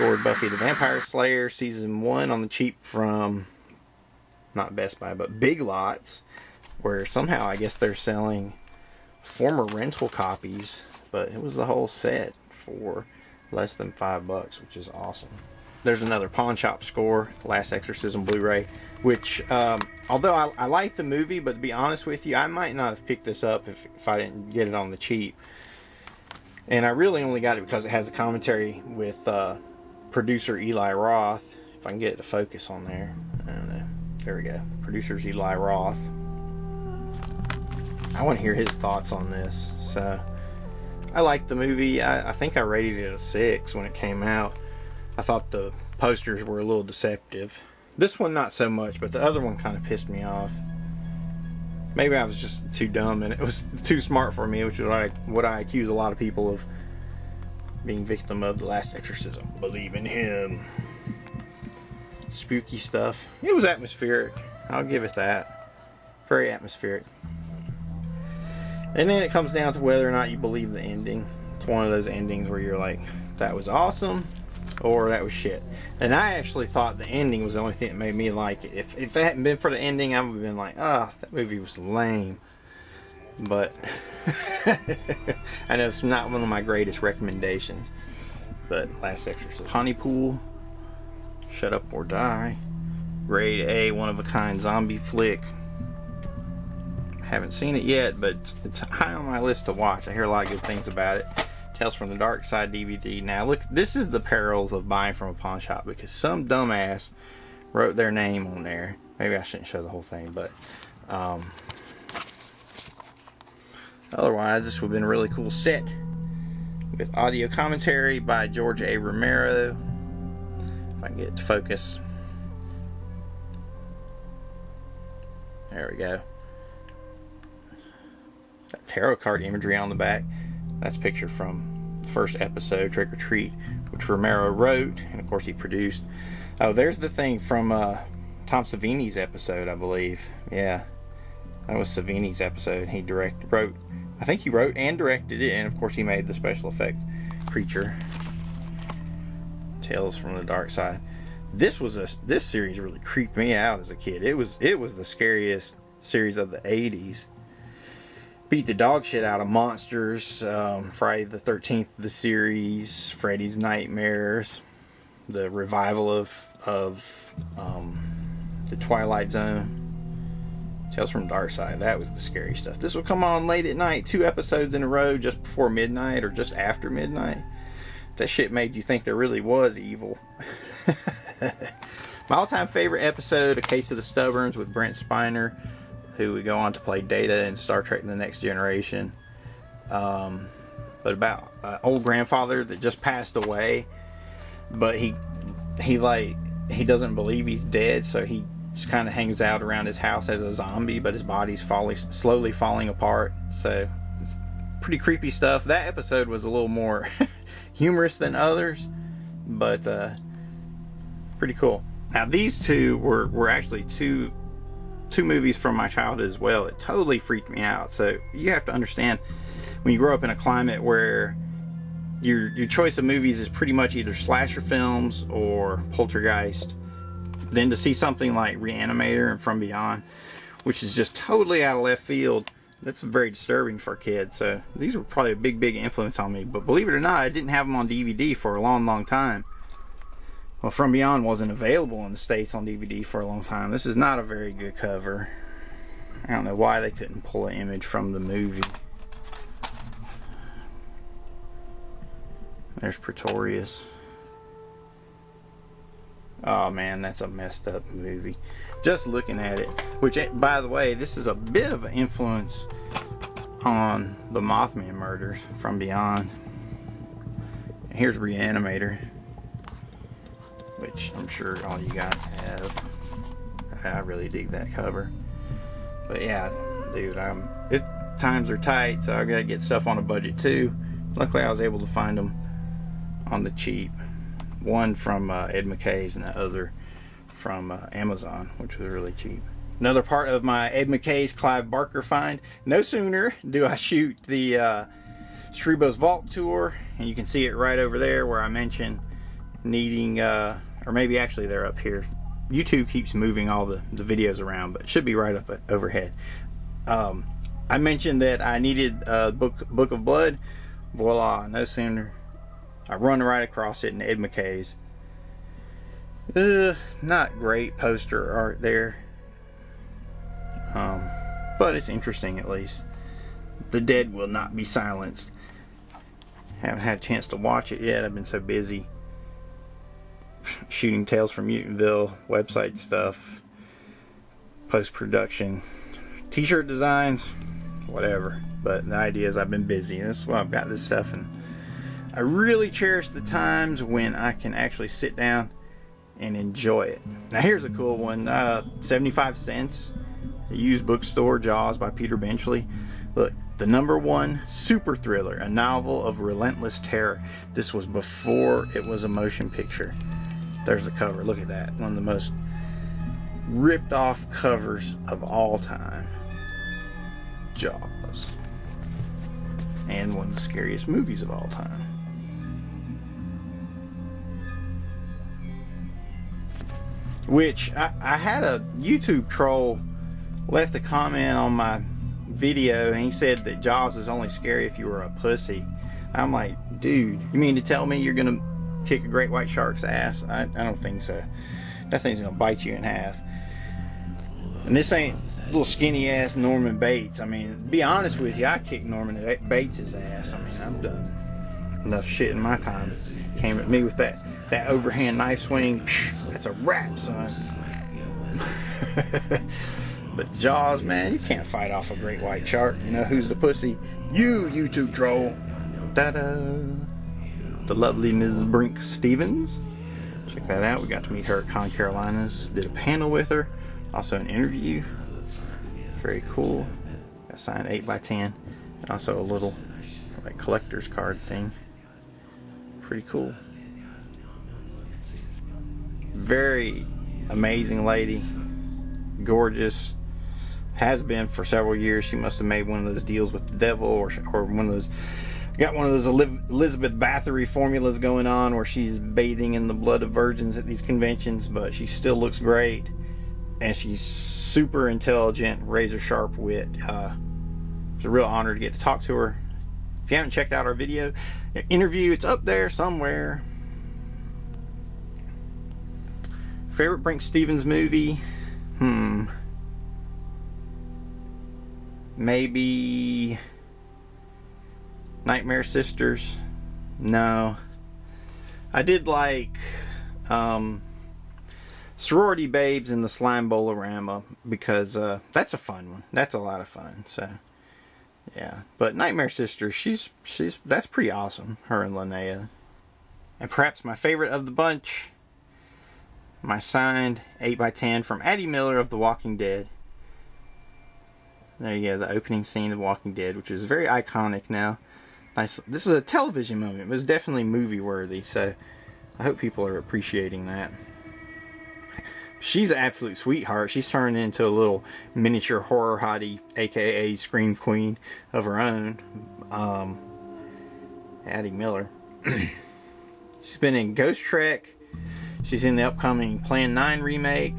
scored Buffy the Vampire Slayer Season 1 on the cheap from, not Best Buy, but Big Lots, where somehow I guess they're selling former rental copies, but it was the whole set for less than $5, which is awesome. There's another pawn shop score, Last Exorcism Blu-ray, which although I like the movie, but to be honest with you, I might not have picked this up if I didn't get it on the cheap. And I really only got it because it has a commentary with producer Eli Roth. If I can get it to focus on there. I don't know. There we go. Producer's Eli Roth. I want to hear his thoughts on this. So, I liked the movie. I think I rated it a 6 when it came out. I thought the posters were a little deceptive. This one not so much, but the other one kind of pissed me off. Maybe I was just too dumb and it was too smart for me, which is what I accuse a lot of people of being victim of. The Last Exorcism. Believe in him. Spooky stuff. It was atmospheric. I'll give it that. Very atmospheric. And then it comes down to whether or not you believe the ending. It's one of those endings where you're like, that was awesome, or that was shit. And I actually thought the ending was the only thing that made me like it. If it hadn't been for the ending, I would have been like, ah, oh, that movie was lame. But I know it's not one of my greatest recommendations. But Last Exorcism. Honeypool, Shut Up or Die, grade A, one of a kind zombie flick. Haven't seen it yet, but it's high on my list to watch. I hear a lot of good things about it. Tales from the Dark Side DVD. Now look, this is the perils of buying from a pawn shop, because some dumbass wrote their name on there. Maybe I shouldn't show the whole thing, but otherwise this would have been a really cool set with audio commentary by George A. Romero. If I can get it to focus. There we go. Got tarot card imagery on the back. That's a picture from the first episode, Trick or Treat, which Romero wrote, and of course he produced. Oh, there's the thing from Tom Savini's episode, I believe. Yeah, that was Savini's episode. He wrote, I think he wrote and directed it, and of course he made the special effect creature. Tales from the Dark Side. This series really creeped me out as a kid. It was the scariest series of the 80s. Beat the dog shit out of Monsters, Friday the 13th, the series, Freddy's Nightmares, the revival of the Twilight Zone, Tales from Dark Side. That was the scary stuff. This will come on late at night, 2 episodes in a row, just before midnight or just after midnight. That shit made you think there really was evil. My all-time favorite episode, A Case of the Stubborns with Brent Spiner, who would go on to play Data in Star Trek The Next Generation. But about an old grandfather that just passed away, but he doesn't believe he's dead, so he just kind of hangs out around his house as a zombie, but his body's slowly falling apart. So it's pretty creepy stuff. That episode was a little more humorous than others, but pretty cool. Now these two were actually two movies from my childhood as well. It totally freaked me out. So you have to understand, when you grow up in a climate where your choice of movies is pretty much either slasher films or Poltergeist, then to see something like Reanimator and From Beyond, which is just totally out of left field, that's very disturbing for a kid. So these were probably a big influence on me. But believe it or not, I didn't have them on DVD for a long time. Well, From Beyond wasn't available in the States on DVD for a long time. This is not a very good cover. I don't know why they couldn't pull an image from the movie. There's Pretorius. Oh man, that's a messed up movie. Just looking at it. Which, by the way, this is a bit of an influence on the Mothman murders, From Beyond. And here's Reanimator, which I'm sure all you guys have. I really dig that cover. But yeah, dude, times are tight, so I gotta get stuff on a budget too. Luckily, I was able to find them on the cheap. One from Ed McKay's and the other from Amazon, which was really cheap. Another part of my Ed McKay's Clive Barker find. No sooner do I shoot the Streebo's Vault Tour, and you can see it right over there where I mentioned needing, or maybe actually they're up here. YouTube keeps moving all the videos around, but it should be right up overhead. I mentioned that I needed a Book of Blood. Voila, no sooner. I run right across it in Ed McKay's. Not great poster art there. But it's interesting at least. The Dead Will Not Be Silenced. Haven't had a chance to watch it yet. I've been so busy shooting Tales from Mutantville, website stuff, post-production, t-shirt designs, whatever. But the idea is I've been busy, and that's why I've got this stuff, and I really cherish the times when I can actually sit down and enjoy it. Now here's a cool one, 75 cents, a used bookstore, Jaws by Peter Benchley. Look, the #1 super thriller, a novel of relentless terror. This was before it was a motion picture. There's the cover. Look at that. One of the most ripped off covers of all time. Jaws. And one of the scariest movies of all time. Which, I had a YouTube troll left a comment on my video, and he said that Jaws is only scary if you were a pussy. I'm like, dude, you mean to tell me you're gonna kick a great white shark's ass? I don't think so. That thing's gonna bite you in half. And this ain't little skinny ass Norman Bates. I mean, to be honest with you, I kicked Norman Bates' ass. I mean, I've done enough shit in my time. Came at me with that overhand knife swing. That's a wrap, son. But Jaws, man, you can't fight off a great white shark. You know who's the pussy? You, YouTube troll. Ta-da! The lovely Mrs. Brink Stevens. Check that out. We got to meet her at Con Carolinas. Did a panel with her. Also an interview. Very cool. Got signed 8x10. And also a little like collector's card thing. Pretty cool. Very amazing lady. Gorgeous. Has been for several years. She must have made one of those deals with the devil, or one of those, got one of those Elizabeth Bathory formulas going on where she's bathing in the blood of virgins at these conventions, but she still looks great, and she's super intelligent, razor sharp wit. It's a real honor to get to talk to her. If you haven't checked out our video interview, it's up there somewhere. Favorite Brink Stevens movie? Maybe Nightmare Sisters. No, I did like Sorority Babes and the Slime Bowl-O-Rama, because that's a fun one. That's a lot of fun. So yeah, but Nightmare Sisters, she's that's pretty awesome. Her and Linnea. And perhaps my favorite of the bunch, my signed 8x10 from Addie Miller of The Walking Dead. There you go, the opening scene of Walking Dead, which is very iconic now. Nice. This is a television moment. It was definitely movie worthy, so I hope people are appreciating that. She's an absolute sweetheart. She's turned into a little miniature horror hottie, aka Scream Queen of her own. Addie Miller. She's been in Ghost Trek. She's in the upcoming Plan 9 remake.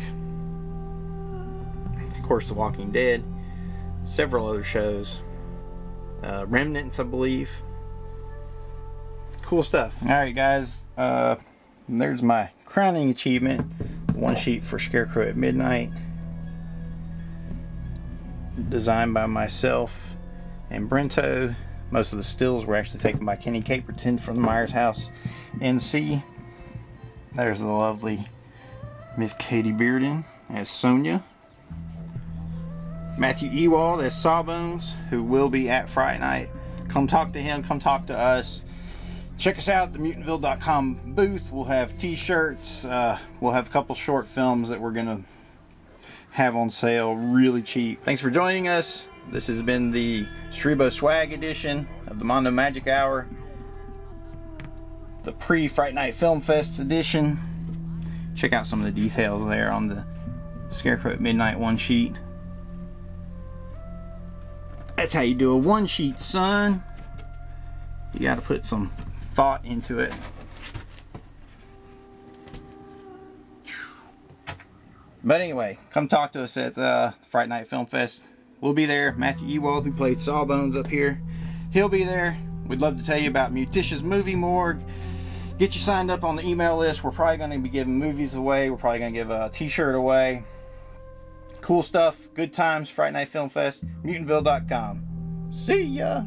Of course, The Walking Dead. Several other shows. Remnants, I believe. Cool stuff. Alright guys, there's my crowning achievement. One sheet for Scarecrow at Midnight. Designed by myself and Brento. Most of the stills were actually taken by Kenny Caperton from the Myers House NC. There's the lovely Miss Katie Bearden as Sonia. Matthew Ewald as Sawbones, who will be at Fright Night. Come talk to him, come talk to us. Check us out at the Mutantville.com booth. We'll have t-shirts. We'll have a couple short films that we're going to have on sale really cheap. Thanks for joining us. This has been the Streebo Swag edition of the Mondo Magic Hour. The Pre-Fright Night Film Fest edition. Check out some of the details there on the Scarecrow at Midnight one sheet. That's how you do a one sheet, son. You got to put some thought into it. But anyway, come talk to us at Fright Night Film Fest. We'll be there. Matthew Ewald, who played Sawbones up here, he'll be there. We'd love to tell you about Mutitious Movie Morgue. Get you signed up on the email list. We're probably going to be giving movies away. We're probably going to give a t-shirt away. Cool stuff. Good times. Fright Night Film Fest. Mutantville.com. See ya.